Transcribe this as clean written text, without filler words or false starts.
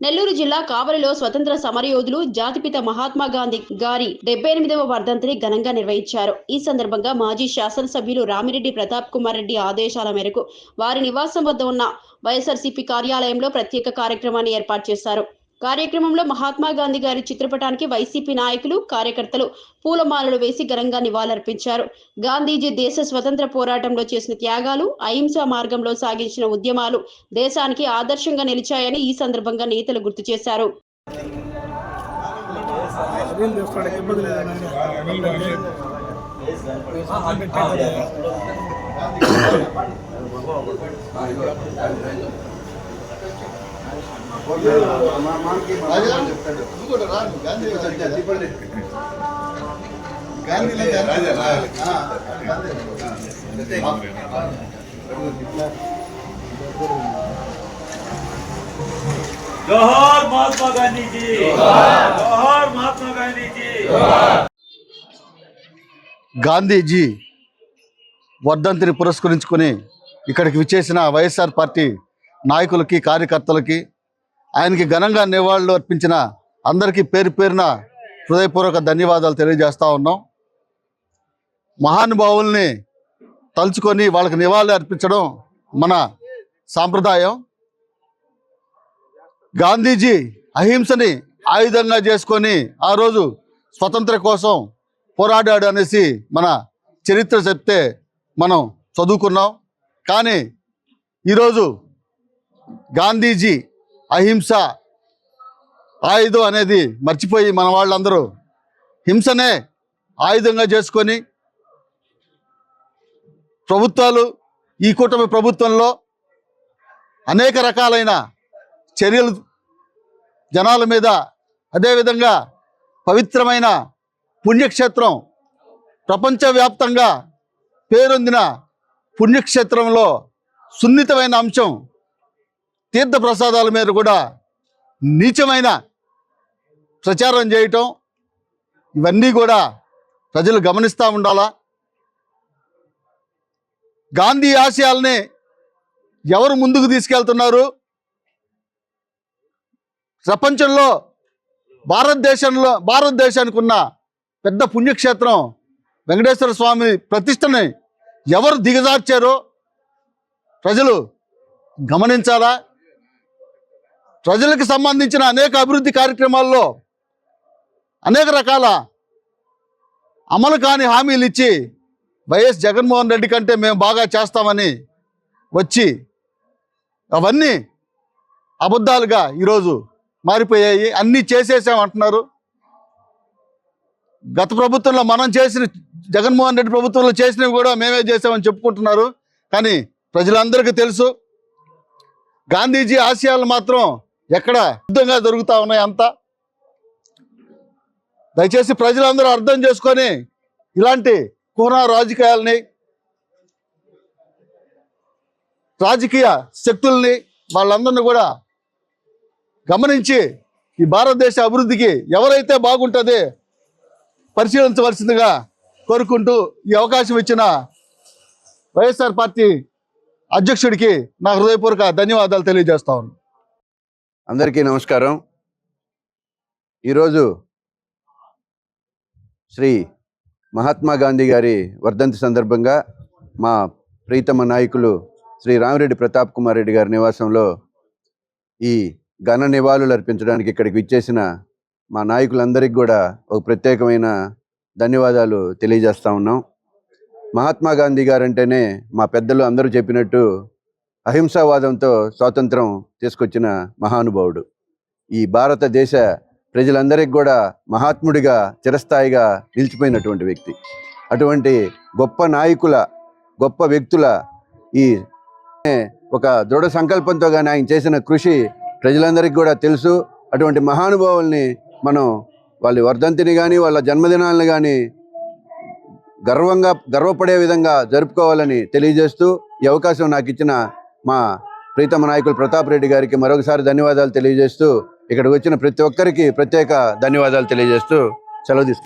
నెల్లూరు జిల్లా కావలిలో స్వతంత్ర సమరయోధులు జాతిపిత మహాత్మా గాంధీ గారి 78వ వర్ధంతిని ఘనంగా నిర్వహించారు. ఈ సందర్భంగా మాజీ శాసనసభ్యులు రామిరెడ్డి ప్రతాప్ కుమార్ రెడ్డి ఆదేశాల మేరకు వారి నివాసం వద్ద ఉన్న వైఎస్ఆర్సీపీ కార్యాలయంలో ప్రత్యేక కార్యక్రమాన్ని ఏర్పాటు చేశారు. కార్యక్రమంలో మహాత్మా గాంధీ గారి చిత్రపటానికి వైసీపీ నాయకులు, కార్యకర్తలు పూలమాలలు వేసి ఘనంగా నివాళులర్పించారు. గాంధీజీ దేశ స్వతంత్ర పోరాటంలో చేసిన త్యాగాలు, అహింసా మార్గంలో సాగించిన ఉద్యమాలు దేశానికి ఆదర్శంగా నిలిచాయని ఈ సందర్భంగా నేతలు గుర్తు చేశారు. जोहार महात्मा गांधी जी, जोहार महात्मा गांधी जी। గాంధీజీ వర్ధంతిని పురస్కరించుకొని ఇక్కడికి విచ్చేసిన వైఎస్ఆర్ పార్టీ నాయకులకి, కార్యకర్తలకి, ఆయనకి ఘనంగా నివాళులు అర్పించిన అందరికీ పేరు పేరున హృదయపూర్వక ధన్యవాదాలు తెలియజేస్తూ ఉన్నాం. మహానుభావుల్ని తలుచుకొని వాళ్ళకి నివాళులు అర్పించడం మన సాంప్రదాయం. గాంధీజీ అహింసని ఆయుధంగా చేసుకొని ఆ రోజు స్వతంత్ర కోసం పోరాడాడు అనేసి మన చరిత్ర చెప్తే మనం చదువుకున్నాం. కానీ ఈరోజు గాంధీజీ అహింస ఆయుధం అనేది మర్చిపోయి మన వాళ్ళందరూ హింసనే ఆయుధంగా చేసుకొని ప్రభుత్వాలు, ఈ కూటమి ప్రభుత్వంలో అనేక రకాలైన చర్యలు జనాల మీద, అదేవిధంగా పవిత్రమైన పుణ్యక్షేత్రం, ప్రపంచవ్యాప్తంగా పేరొందిన పుణ్యక్షేత్రంలో సున్నితమైన అంశం తీర్థ ప్రసాదాల మీద కూడా నీచమైన ప్రచారం చేయటం, ఇవన్నీ కూడా ప్రజలు గమనిస్తూ ఉండాలా. గాంధీ ఆశయాల్ని ఎవరు ముందుకు తీసుకెళ్తున్నారు? ప్రపంచంలో భారతదేశానికి ఉన్న పెద్ద పుణ్యక్షేత్రం వెంకటేశ్వర స్వామి ప్రతిష్టని ఎవరు దిగజార్చారో ప్రజలు గమనించాలా. ప్రజలకు సంబంధించిన అనేక అభివృద్ధి కార్యక్రమాల్లో అనేక రకాల అమలు కాని హామీలు ఇచ్చి వైఎస్ జగన్మోహన్ రెడ్డి కంటే మేము బాగా చేస్తామని వచ్చి అవన్నీ అబద్ధాలుగా ఈరోజు మారిపోయాయి. అన్నీ చేసేసామంటున్నారు. గత ప్రభుత్వంలో మనం చేసిన, జగన్మోహన్ రెడ్డి ప్రభుత్వంలో చేసినవి కూడా మేమే చేసామని చెప్పుకుంటున్నారు. కానీ ప్రజలందరికీ తెలుసు గాంధీజీ ఆశయాలు మాత్రం ఎక్కడ యుద్ధంగా జరుగుతూ ఉన్నాయి. అంతా దయచేసి ప్రజలందరూ అర్థం చేసుకొని ఇలాంటి కుహనా రాజకీయాలని, రాజకీయ శక్తుల్ని, వాళ్ళందరినీ కూడా గమనించి ఈ భారతదేశ అభివృద్ధికి ఎవరైతే బాగుంటుందో పరిశీలించవలసిందిగా కోరుకుంటూ ఈ అవకాశం ఇచ్చిన వైఎస్ఆర్ పార్టీ అధ్యక్షుడికి నా హృదయపూర్వక ధన్యవాదాలు తెలియజేస్తా ఉన్నాను. అందరికీ నమస్కారం. ఈరోజు శ్రీ మహాత్మా గాంధీ గారి వర్ధంతి సందర్భంగా మా ప్రీతమ నాయకులు శ్రీ రామిరెడ్డి ప్రతాప్ కుమార్ రెడ్డి గారి నివాసంలో ఈ ఘన నివాళులు అర్పించడానికి ఇక్కడికి విచ్చేసిన మా నాయకులందరికీ కూడా ఒక ప్రత్యేకమైన ధన్యవాదాలు తెలియజేస్తూ ఉన్నాం. మహాత్మా గాంధీ గారు అంటేనే మా పెద్దలు అందరూ చెప్పినట్టు అహింసావాదంతో స్వాతంత్రం తీసుకొచ్చిన మహానుభావుడు. ఈ భారతదేశ ప్రజలందరికీ కూడా మహాత్ముడిగా చిరస్థాయిగా నిలిచిపోయినటువంటి వ్యక్తి. అటువంటి గొప్ప నాయకుల, గొప్ప వ్యక్తుల ఈ ఒక దృఢ సంకల్పంతో కానీ ఆయన చేసిన కృషి ప్రజలందరికీ కూడా తెలుసు. అటువంటి మహానుభావుల్ని మనం వాళ్ళ వర్ధంతిని కానీ, వాళ్ళ జన్మదినాలను కానీ గర్వపడే విధంగా జరుపుకోవాలని తెలియజేస్తూ ఈ అవకాశం నాకు ఇచ్చిన మా ప్రీతమ నాయకులు ప్రతాప్ రెడ్డి గారికి మరొకసారి ధన్యవాదాలు తెలియజేస్తూ, ఇక్కడికి వచ్చిన ప్రతి ఒక్కరికి ప్రత్యేక ధన్యవాదాలు తెలియజేస్తూ సెలవు తీసుకుంటాను.